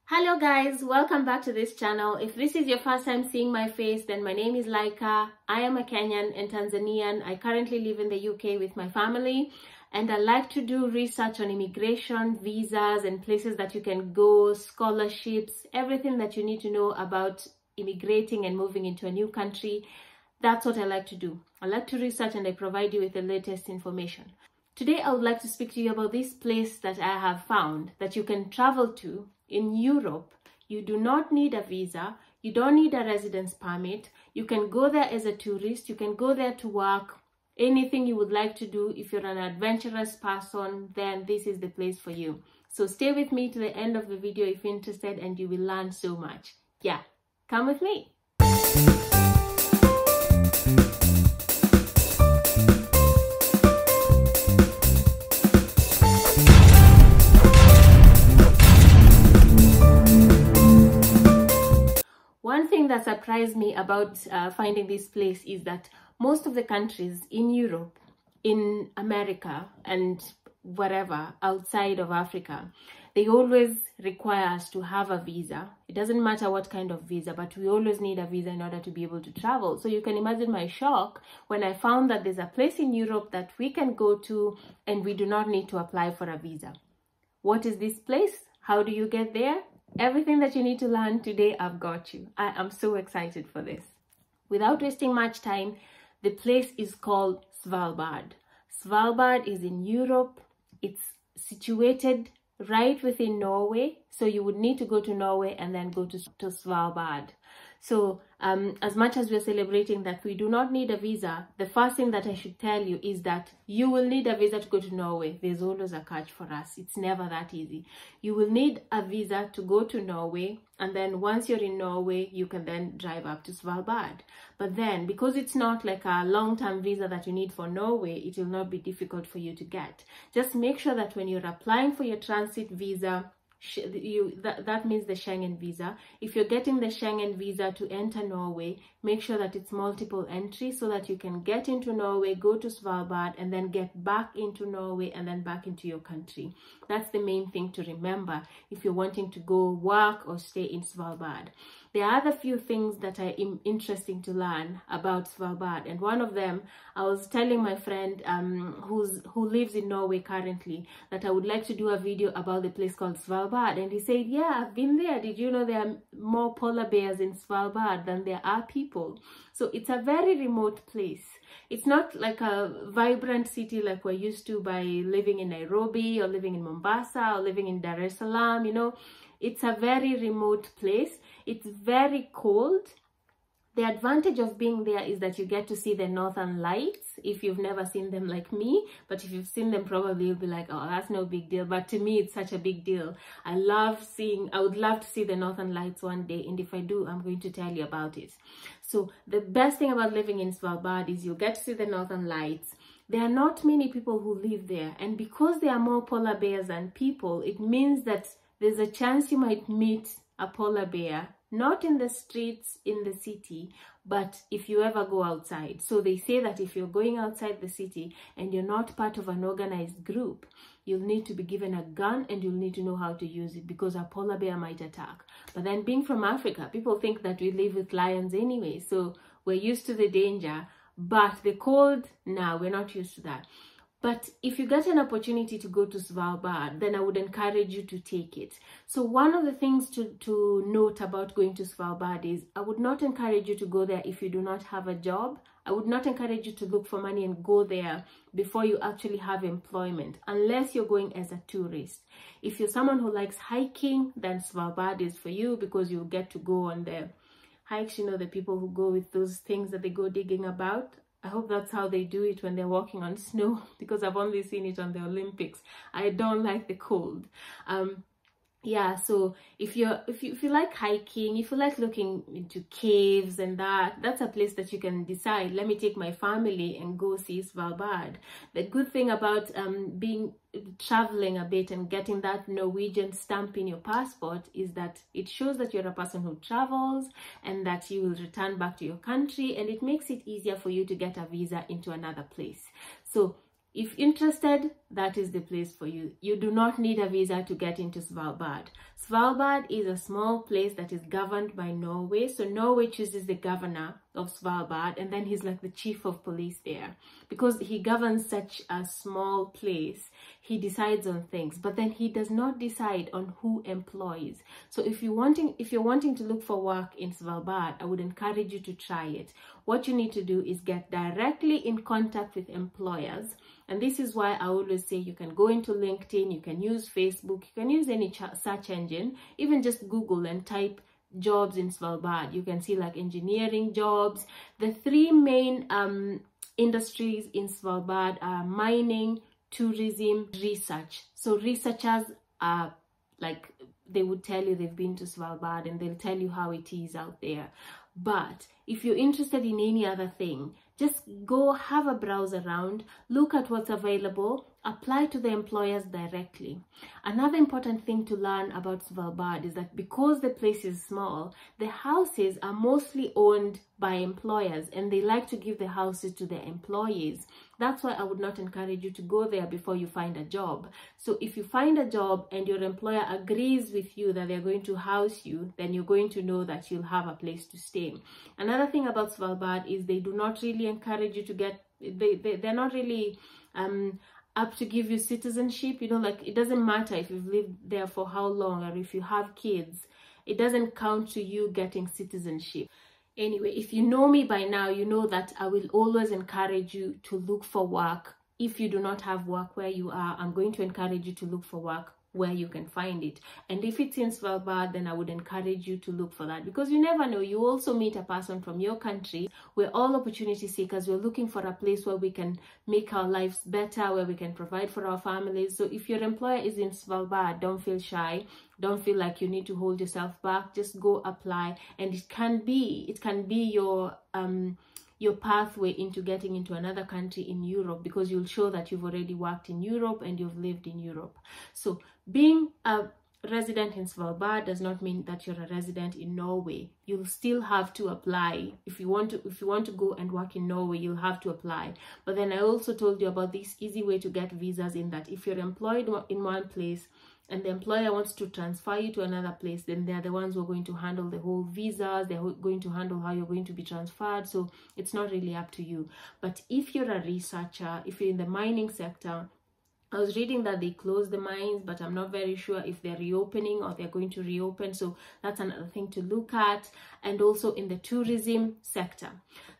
Hello guys, welcome back to this channel. If this is your first time seeing my face, then my name is Laika. I am a Kenyan and Tanzanian. I currently live in the UK with my family, and I like to do research on immigration, visas, and places that you can go, scholarships, everything that you need to know about immigrating and moving into a new country. That's what I like to do. I like to research and I provide you with the latest information. Today I would like to speak to you about this place that I have found that you can travel to in Europe. You do not need a visa, you don't need a residence permit, you can go there as a tourist, you can go there to work, anything you would like to do. If you're an adventurous person, then this is the place for you. So stay with me to the end of the video if you're interested, and you will learn so much. Yeah, come with me. One thing that surprised me about finding this place is that most of the countries in Europe, in America, and wherever outside of Africa, they always require us to have a visa. It doesn't matter what kind of visa, but we always need a visa in order to be able to travel. So you can imagine my shock when I found that there's a place in Europe that we can go to and we do not need to apply for a visa. What is this place? How do you get there? Everything that you need to learn today, I've got you. I am so excited for this. Without wasting much time, the place is called Svalbard. Svalbard is in Europe. It's situated right within Norway. So you would need to go to Norway and then go to Svalbard. So as much as we're celebrating that we do not need a visa, the first thing that I should tell you is that you will need a visa to go to Norway. There's always a catch for us. It's never that easy. You will need a visa to go to Norway, and then once you're in Norway, you can then drive up to Svalbard. But then, because it's not like a long-term visa that you need for Norway, it will not be difficult for you to get. Just make sure that when you're applying for your transit visa, that means the Schengen visa. If you're getting the Schengen visa to enter Norway, make sure that it's multiple entry so that you can get into Norway, go to Svalbard, and then get back into Norway and then back into your country. That's the main thing to remember if you're wanting to go work or stay in Svalbard. There are other few things that are interesting to learn about Svalbard, and one of them, I was telling my friend who lives in Norway currently that I would like to do a video about the place called Svalbard, and he said, yeah, I've been there. Did you know there are more polar bears in Svalbard than there are people? So it's a very remote place. It's not like a vibrant city like we're used to by living in Nairobi or living in Mombasa or living in Dar es Salaam, you know. It's a very remote place. It's very cold. The advantage of being there is that you get to see the northern lights if you've never seen them like me. But if you've seen them, probably you'll be like, oh, that's no big deal. But to me, it's such a big deal. I would love to see the northern lights one day. And if I do, I'm going to tell you about it. So the best thing about living in Svalbard is you'll get to see the northern lights. There are not many people who live there. And because there are more polar bears than people, it means that there's a chance you might meet a polar bear, not in the streets in the city, but if you ever go outside. So they say that if you're going outside the city and you're not part of an organized group, you'll need to be given a gun and you'll need to know how to use it because a polar bear might attack. But then being from Africa, people think that we live with lions anyway, so we're used to the danger, but the cold, nah, we're not used to that. But if you get an opportunity to go to Svalbard, then I would encourage you to take it. So one of the things to note about going to Svalbard is I would not encourage you to go there if you do not have a job. I would not encourage you to look for money and go there before you actually have employment, unless you're going as a tourist. If you're someone who likes hiking, then Svalbard is for you because you'll get to go on the hikes, you know, the people who go with those things that they go digging about. I hope that's how they do it when they're walking on snow, because I've only seen it on the Olympics. I don't like the cold. Yeah, so if you like hiking, if you like looking into caves and that's a place that you can decide, let me take my family and go see Svalbard. The good thing about traveling a bit and getting that Norwegian stamp in your passport is that it shows that you're a person who travels and that you will return back to your country, and it makes it easier for you to get a visa into another place. So if interested, that is the place for you. You do not need a visa to get into Svalbard. Svalbard is a small place that is governed by Norway. So Norway chooses the governor of Svalbard, and then he's like the chief of police there. Because he governs such a small place, he decides on things, but then he does not decide on who employs. So if you're wanting to look for work in Svalbard, I would encourage you to try it. What you need to do is get directly in contact with employers. And this is why I always say you can go into LinkedIn, you can use Facebook, you can use any search engine, even just Google and type jobs in Svalbard. You can see like engineering jobs. The three main industries in Svalbard are mining, tourism, research. So researchers are like, they would tell you they've been to Svalbard and they'll tell you how it is out there. But if you're interested in any other thing, just go have a browse around, look at what's available, apply to the employers directly. Another important thing to learn about Svalbard is that because the place is small, the houses are mostly owned by employers and they like to give the houses to their employees. That's why I would not encourage you to go there before you find a job. So if you find a job and your employer agrees with you that they're going to house you, then you're going to know that you'll have a place to stay. Another thing about Svalbard is they do not really encourage you to get, they're not really up to give you citizenship. You know, like it doesn't matter if you've lived there for how long or if you have kids, it doesn't count to you getting citizenship. Anyway, if you know me by now, you know that I will always encourage you to look for work. If you do not have work where you are, I'm going to encourage you to look for work where you can find it. And if it's in Svalbard, then I would encourage you to look for that, because you never know, you also meet a person from your country. We're all opportunity seekers. We're looking for a place where we can make our lives better, where we can provide for our families. So if your employer is in Svalbard, don't feel shy. Don't feel like you need to hold yourself back. Just go apply, and it can be your pathway into getting into another country in Europe, because you'll show that you've already worked in Europe and you've lived in Europe. So being a resident in Svalbard does not mean that you're a resident in Norway. You'll still have to apply. If you want to go and work in Norway, you'll have to apply. But then I also told you about this easy way to get visas, in that if you're employed in one place and the employer wants to transfer you to another place, then they're the ones who are going to handle the whole visas. They're going to handle how you're going to be transferred. So it's not really up to you. But if you're a researcher, if you're in the mining sector, I was reading that they closed the mines, but I'm not very sure if they're reopening or they're going to reopen. So that's another thing to look at. And also in the tourism sector.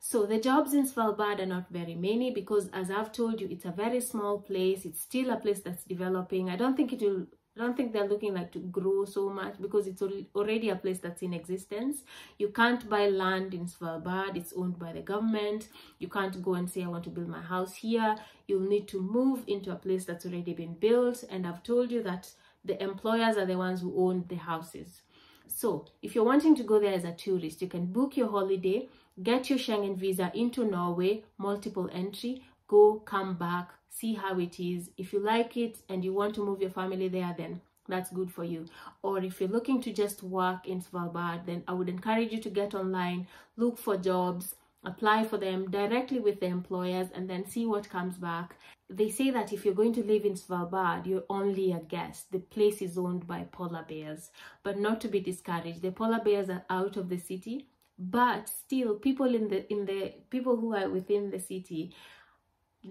So the jobs in Svalbard are not very many, because as I've told you, it's a very small place. It's still a place that's developing. I don't think they're looking like to grow so much, because it's already a place that's in existence. You can't buy land in Svalbard. It's owned by the government. You can't go and say, I want to build my house here. You'll need to move into a place that's already been built. And I've told you that the employers are the ones who own the houses. So if you're wanting to go there as a tourist, you can book your holiday, get your Schengen visa into Norway, multiple entry, go, come back, see how it is. If you like it and you want to move your family there, then that's good for you. Or if you're looking to just work in Svalbard, then I would encourage you to get online, look for jobs, apply for them directly with the employers, and then see what comes back. They say that if you're going to live in Svalbard, you're only a guest. The place is owned by polar bears, but not to be discouraged. The polar bears are out of the city, but still people people who are within the city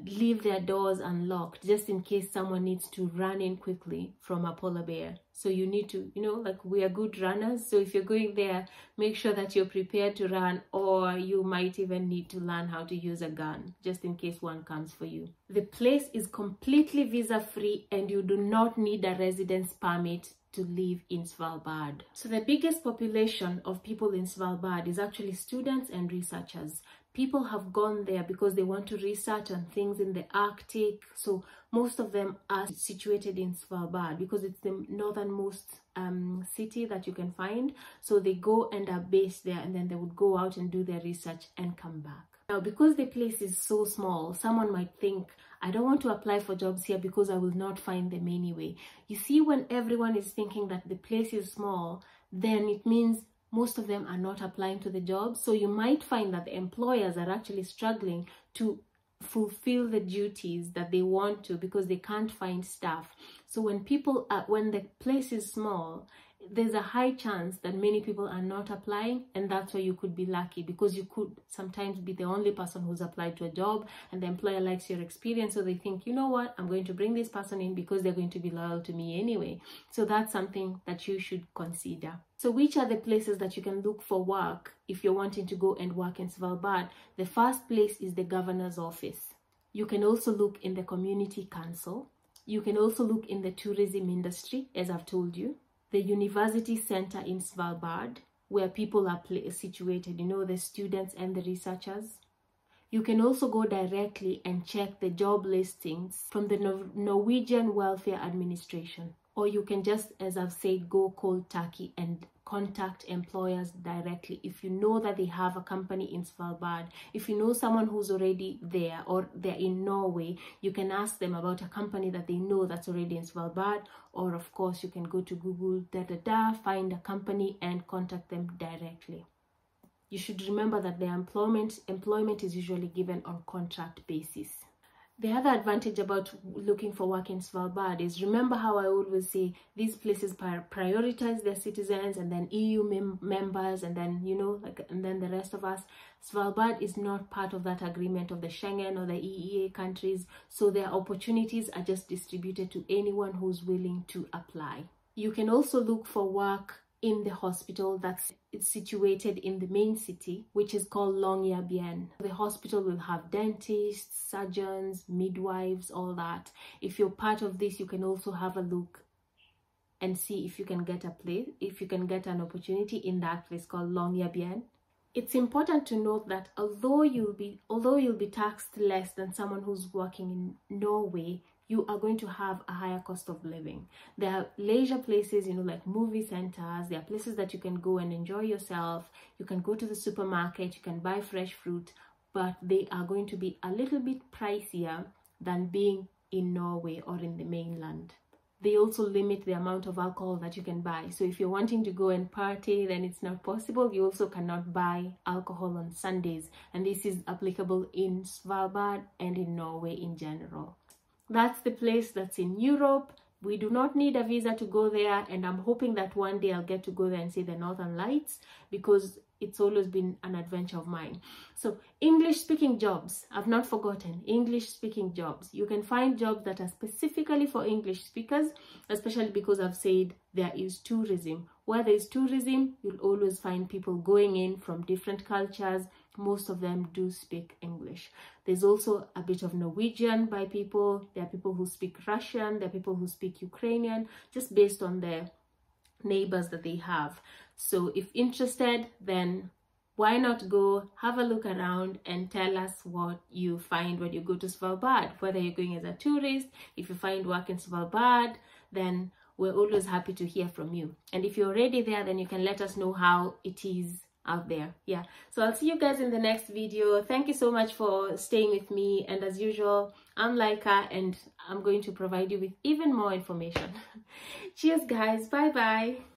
leave their doors unlocked, just in case someone needs to run in quickly from a polar bear. So you need to, like, we are good runners. So if you're going there, make sure that you're prepared to run, or you might even need to learn how to use a gun, just in case one comes for you. The place is completely visa free, and you do not need a residence permit to live in Svalbard. So the biggest population of people in Svalbard is actually students and researchers. People have gone there because they want to research on things in the Arctic. So most of them are situated in Svalbard because it's the northernmost city that you can find. So they go and are based there, and then they would go out and do their research and come back. Now, because the place is so small, someone might think, I don't want to apply for jobs here because I will not find them anyway. You see, when everyone is thinking that the place is small, then it means most of them are not applying to the jobs. So you might find that the employers are actually struggling to fulfill the duties that they want to, because they can't find staff. So when the place is small, there's a high chance that many people are not applying, and that's why you could be lucky, because you could sometimes be the only person who's applied to a job, and the employer likes your experience, so they think, you know what, I'm going to bring this person in because they're going to be loyal to me anyway. So that's something that you should consider. So which are the places that you can look for work if you're wanting to go and work in Svalbard? The first place is the governor's office. You can also look in the community council. You can also look in the tourism industry, as I've told you. The university center in Svalbard, where people are situated, you know, the students and the researchers. You can also go directly and check the job listings from the Norwegian Welfare Administration. Or you can just, as I've said, go cold turkey and contact employers directly. If you know that they have a company in Svalbard, if you know someone who's already there or they're in Norway, you can ask them about a company that they know that's already in Svalbard. Or of course, you can go to Google, find a company and contact them directly. You should remember that the employment is usually given on contract basis. The other advantage about looking for work in Svalbard is, remember how I always say these places prioritize their citizens, and then EU members, and then, you know, and then the rest of us. Svalbard is not part of that agreement of the Schengen or the EEA countries, so their opportunities are just distributed to anyone who's willing to apply. You can also look for work in the hospital that's situated in the main city, which is called Longyearbyen. The hospital will have dentists, surgeons, midwives, all that. If you're part of this, you can also have a look and see if you can get an opportunity in that place called Longyearbyen. It's important to note that although you'll be taxed less than someone who's working in Norway, you are going to have a higher cost of living. There are leisure places, you know, like movie centers. There are places that you can go and enjoy yourself. You can go to the supermarket, you can buy fresh fruit, but they are going to be a little bit pricier than being in Norway or in the mainland. They also limit the amount of alcohol that you can buy. So if you're wanting to go and party, then it's not possible. You also cannot buy alcohol on Sundays. And this is applicable in Svalbard and in Norway in general. That's the place that's in Europe. We do not need a visa to go there, and I'm hoping that one day I'll get to go there and see the Northern Lights, because it's always been an adventure of mine. So English-speaking jobs, I've not forgotten, English-speaking jobs. You can find jobs that are specifically for English speakers, especially because I've said there is tourism. Where there is tourism, you'll always find people going in from different cultures. Most of them do speak English. There's also a bit of Norwegian by people. There are people who speak Russian. There are people who speak Ukrainian, just based on their neighbors that they have. So if interested, then why not go have a look around and tell us what you find when you go to Svalbard, whether you're going as a tourist. If you find work in Svalbard, then we're always happy to hear from you. And if you're already there, then you can let us know how it is out there. Yeah, so I'll see you guys in the next video. Thank you so much for staying with me, and as usual, I'm Laika, and I'm going to provide you with even more information. Cheers guys, bye bye.